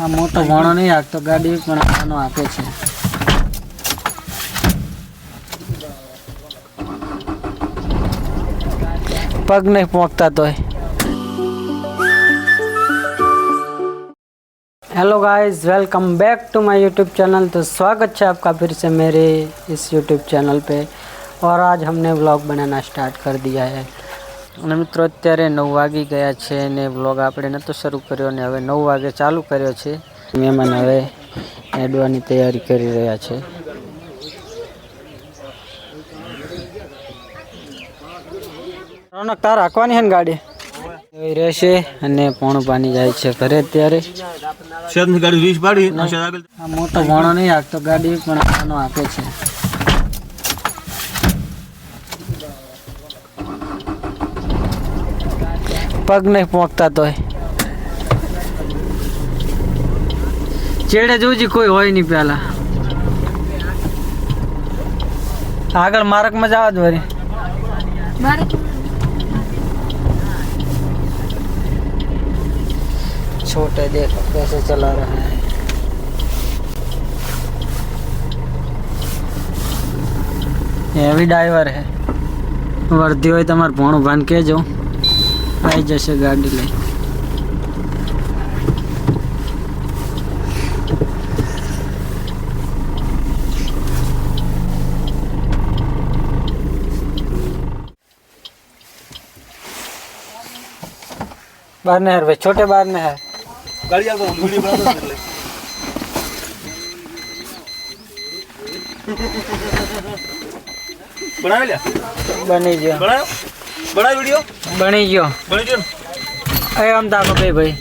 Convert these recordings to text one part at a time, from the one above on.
આ મોટો ઘણો નહીં હાંકતો ગાડી પણ આનો હાંકે છે. પગ નહીં પહોંચતા તોય. Hello guys, welcome back to my YouTube channel. तो स्वागत है आपका फिर से मेरे इस यूट्यूब चैनल पे। और आज हमने व्लॉग बनाना स्टार्ट कर दिया है। અને મિત્રો અત્યારે 9 વાગી ગયા છે ને વ્લોગ આપણે નહોતો શરૂ કર્યો ને હવે 9 વાગે ચાલુ કર્યો છે. મહેમાન હવે એડવાની તૈયારી કરી રહ્યા છે. રોનક તાર રાખવાની છે ને ગાડી એવી રહેશે અને પોણું પાણી જાય છે ઘરે. અત્યારે આ મોટો ઘણો નહીં હાંકતો ગાડી પણ આનો હાંકે છે. પગ નહીં પહોંચતા તોય. ચેડે જોજી કોઈ હોય નહીં. પેલા આગળ માર્ગમાં જવા જ વળી. छोटे देखो कैसे चला रहा है. ये भी ड्राइवर है. वर्दी हो तमार भोणું ભાન કેજો આવી જશે ગાડી લઈ. बाहर नहर भाई, छोटे बाहर नहर गाड़ी आगो वीडियो बना दो ले. बना लिया बनी गयो. बड़ा वीडियो बनी गयो. ए हम दाखो भाई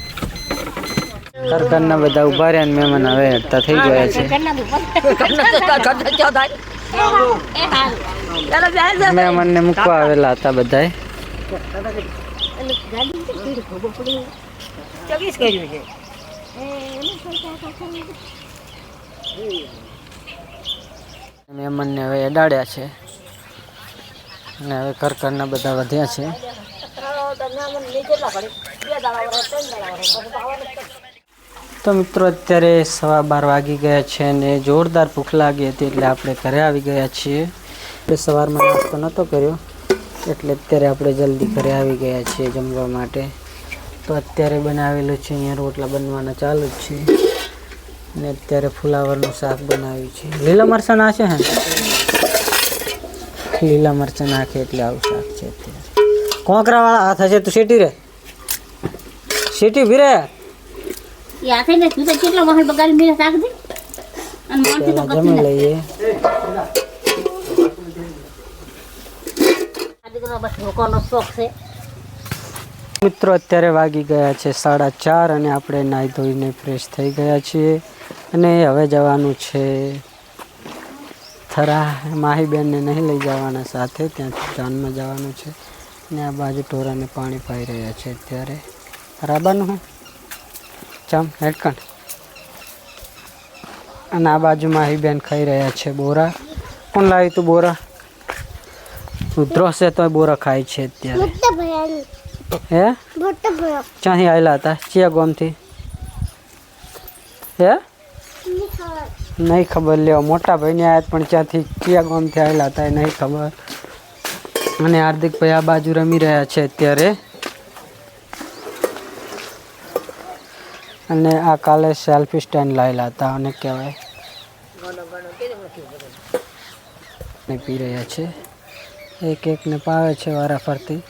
करकરના બધા ઉભા રહ્યા ને મહેમાન હવે હટતા થઈ ગયા છે. મહેમાનને મૂકવા આવેલા હતા બધાય. મહેમાનને હવે એડાડ્યા છે અને હવે કરકરના બધા વધ્યા છે. તો મિત્રો અત્યારે 12:15 વાગી ગયા છે અને જોરદાર ભૂખ લાગી હતી એટલે આપણે ઘરે આવી ગયા છીએ. આપણે સવારમાં નાસ્તો નહોતો કર્યો એટલે અત્યારે આપણે જલ્દી ઘરે આવી ગયા છીએ જમવા માટે. તો અત્યારે બનાવેલું છે, અહીંયા રોટલા બનવાના ચાલુ જ છે અને અત્યારે ફુલાવરનું શાક બનાવ્યું છે. લીલા મરચાં નાખે હે, લીલા મરચાં નાખે એટલે આવું શાક છે. અત્યારે કોંકરાવાળા હાથ હશે તું સીટી રે, સીટી ભીરે જમી લઈએ. મિત્રો અત્યારે વાગી ગયા છે 4:30 અને આપણે નાહી ધોઈને ફ્રેશ થઈ ગયા છીએ અને હવે જવાનું છે થરા. માહીબેનને નહીં લઈ જવાના સાથે, ત્યાંથી જાનમાં જવાનું છે. અને આ બાજુ ઢોરાને પાણી પાઈ રહ્યા છે અત્યારે. રાબાનું હું ચમ હેડકણ. અને આ બાજુ માહીબેન ખાઈ રહ્યા છે બોરા. કોણ લાવી તું બોરા? ઉધરો છે તો બોરા ખાય છે અત્યારે. હે ક્યાંથી આવેલા હતા? ચિયા ગામથી? હે નહીં ખબર. લેવા મોટા ભાઈને આવ્યા પણ ત્યાંથી ચિયા ગામથી આવેલા હતા એ નહીં ખબર. અને હાર્દિકભાઈ આ બાજુ રમી રહ્યા છે અત્યારે. અને આ કાલે સેલ્ફી સ્ટેન્ડ લાવેલા હતા અને કહેવાય પી રહ્યા છે. એક એકને પાવે છે વારા ફરતી.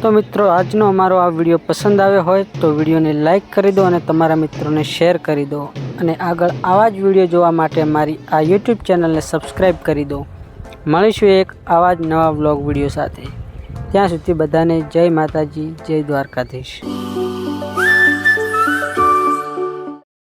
તો મિત્રો આજનો અમારો આ વિડીયો પસંદ આવ્યો હોય તો વિડીયોને લાઈક કરી દો અને તમારા મિત્રોને શેર કરી દો. અને આગળ આવા જ વિડીયો જોવા માટે મારી આ યુટ્યુબ ચેનલને સબસ્ક્રાઈબ કરી દો. મળીશું એક આવા જ નવા વ્લોગ વિડીયો સાથે. ત્યાં સુધી બધાને જય માતાજી, જય દ્વારકાધીશ.